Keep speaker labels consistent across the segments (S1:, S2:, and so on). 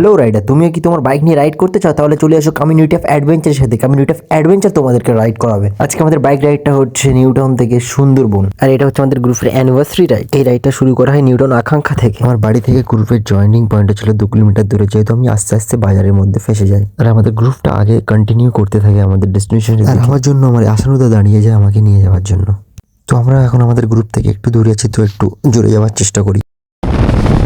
S1: Hello rider, তুমিও কি তোমার বাইক নিয়ে রাইড করতে চাও? তাহলে চলে আসো কমিউনিটি অফ অ্যাডভেঞ্চারের সাথে। কমিউনিটি অফ অ্যাডভেঞ্চার তোমাদেরকে রাইড করাবে। আজকে আমাদের বাইক রাইডটা হচ্ছে নিউটাউন থেকে সুন্দরবন, আর এটা হচ্ছে আমাদের গ্রুপের অ্যানিভার্সারি রাইড। এই রাইডটা শুরু করা হয় নিউটাউন আকাঙ্ক্ষা থেকে। আমার বাড়ি থেকে গ্রুপের জয়েনিং পয়েন্টটা ছিল 2 কিলোমিটার দূরে, যেহেতু আমি আস্তে আস্তে বাজারের মধ্যে ফেসে যাই। আর আমাদের গ্রুপটা আগে কন্টিনিউ করতে থাকে আমাদের ডেস্টিনেশনে। আর আমার জন্য আমার আশানুদা দাঁড়িয়ে যায় আমাকে নিয়ে যাওয়ার জন্য। তো আমরা এখন আমাদের গ্রুপ থেকে একটু দূরে আছি, তো একটু জোরে যাওয়ার চেষ্টা করি।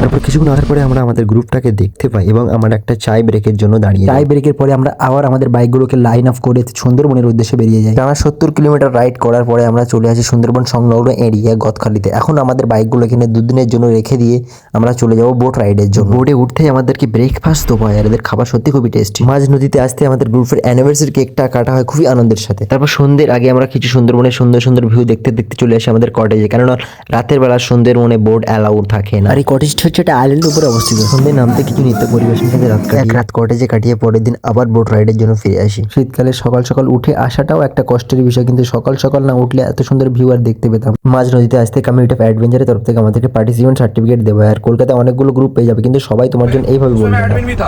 S1: তারপর কিছুক্ষণ আসার পরে আমরা আমাদের গ্রুপটাকে দেখতে পাই এবং আমার একটা চাই ব্রেকের জন্য দাঁড়িয়ে। চাই ব্রেকের পরে আমরা আবার আমাদের বাইকগুলোকে লাইন অফ করে সুন্দরবনের উদ্দেশ্যে বেরিয়ে যাই। টানা 70 কিলোমিটার রাইড করার পরে আমরা চলে আসি সুন্দরবন সংলগ্ন এরিয়া গদখালিতে। এখন আমাদের বাইকগুলো এখানে 2 দিনের জন্য রেখে দিয়ে আমরা চলে যাবো বোট রাইডের জন্য। বোটে উঠতেই আমাদেরকে ব্রেকফাস্ট তো পায়, আর এদের খাবার সত্যি খুবই টেস্টি। মাঝ নদীতে আসতে আমাদের গ্রুপের অ্যানিভার্সারি কেকটা কাটা হয় খুবই আনন্দের সাথে। তারপর সন্ধ্যের আগে আমরা কিছু সুন্দরবনের সুন্দর সুন্দর ভিউ দেখতে দেখতে চলে আসি আমাদের কটেজে, কেননা রাতের বেলা সুন্দরবনে বোট অ্যালাউড থাকে না। আর এই কটেজটা হচ্ছে একটা আইল্যান্ডের উপরে অবস্থিত। সন্ধ্যে নামতে কিছু নৃত্য পরিবেশন থেকে এক রাত কটেজে কাটিয়ে পরের দিন আবার বোট রাইডের জন্য ফিরে আসি। শীতকালে সকাল সকাল উঠে আসাটাও একটা কষ্টের বিষয়, কিন্তু সকাল সকাল না উঠলে এত সুন্দর ভিউ আর দেখতে পেতাম। মাঝ নদীতে আসতে কমিউনিটি অফ অ্যাডভেঞ্চারের তরফ থেকে আমাদেরকে পার্টিসিপেন্ট সার্টিফিকেট দেবে। আর কলকাতায় অনেকগুলো গ্রুপ পেয়ে যাবে, কিন্তু সবাই তোমার জন্য এইভাবে বলবে না।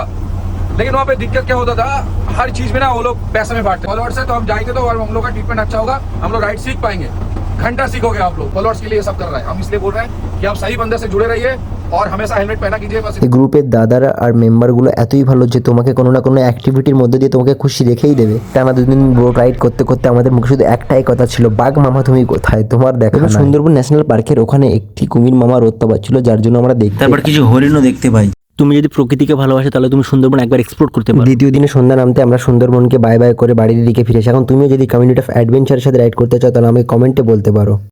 S2: लेकिन वहाँ पे दिक्कत क्या होता था, हर चीज में ना वो लोग पैसे में बांटते। फॉलोअर्स है तो हम जाएंगे तो हम लोग का ट्रीटमेंट अच्छा होगा, हम लोग राइड सीख पाएंगे। घंटा सीखोगे आप लोग। फॉलोअर्स के लिए ये सब कर रहा है। हम इसलिए बोल रहे हैं कि आप सही बंदे से जुड़े रहिए और हमेशा हेलमेट पहना कीजिए। बस
S1: এই গ্রুপের দাদারা আর মেম্বারগুলো এতই ভালো যে তোমাকে কোনো না কোনো অ্যাক্টিভিটির মধ্যে দিয়ে তোমাকে খুশি রেখেই দেবে। টানা 2 দিন বোট রাইড করতে করতে আমাদের মুখে শুধু একটাই কথা ছিল, বাঘ মামা তুমি কোথায়, তোমার দেখা নাই। সুন্দরবন ন্যাশনাল পার্কের ওখানে একটি কুমির মামা রোদ পাচ্ছিল, যার জন্য আমরা দেখতে।
S3: তারপর কিছু হরিণও দেখতে পাই। তুমি যদি প্রকৃতিকে ভালোবাসো তাহলে তুমি সুন্দরবন একবার এক্সপ্লোর করতে পারো।
S1: দ্বিতীয় দিনে সন্ধ্যা নামতে আমরা সুন্দরবনকে বাই বাই করে বাড়ির দিকে ফিরে আসি। এখন তুমিও যদি কমিউনিটি অফ অ্যাডভেঞ্চারের সাথে রাইড করতে চাও তাহলে আমাকে কমেন্টে বলতে পারো।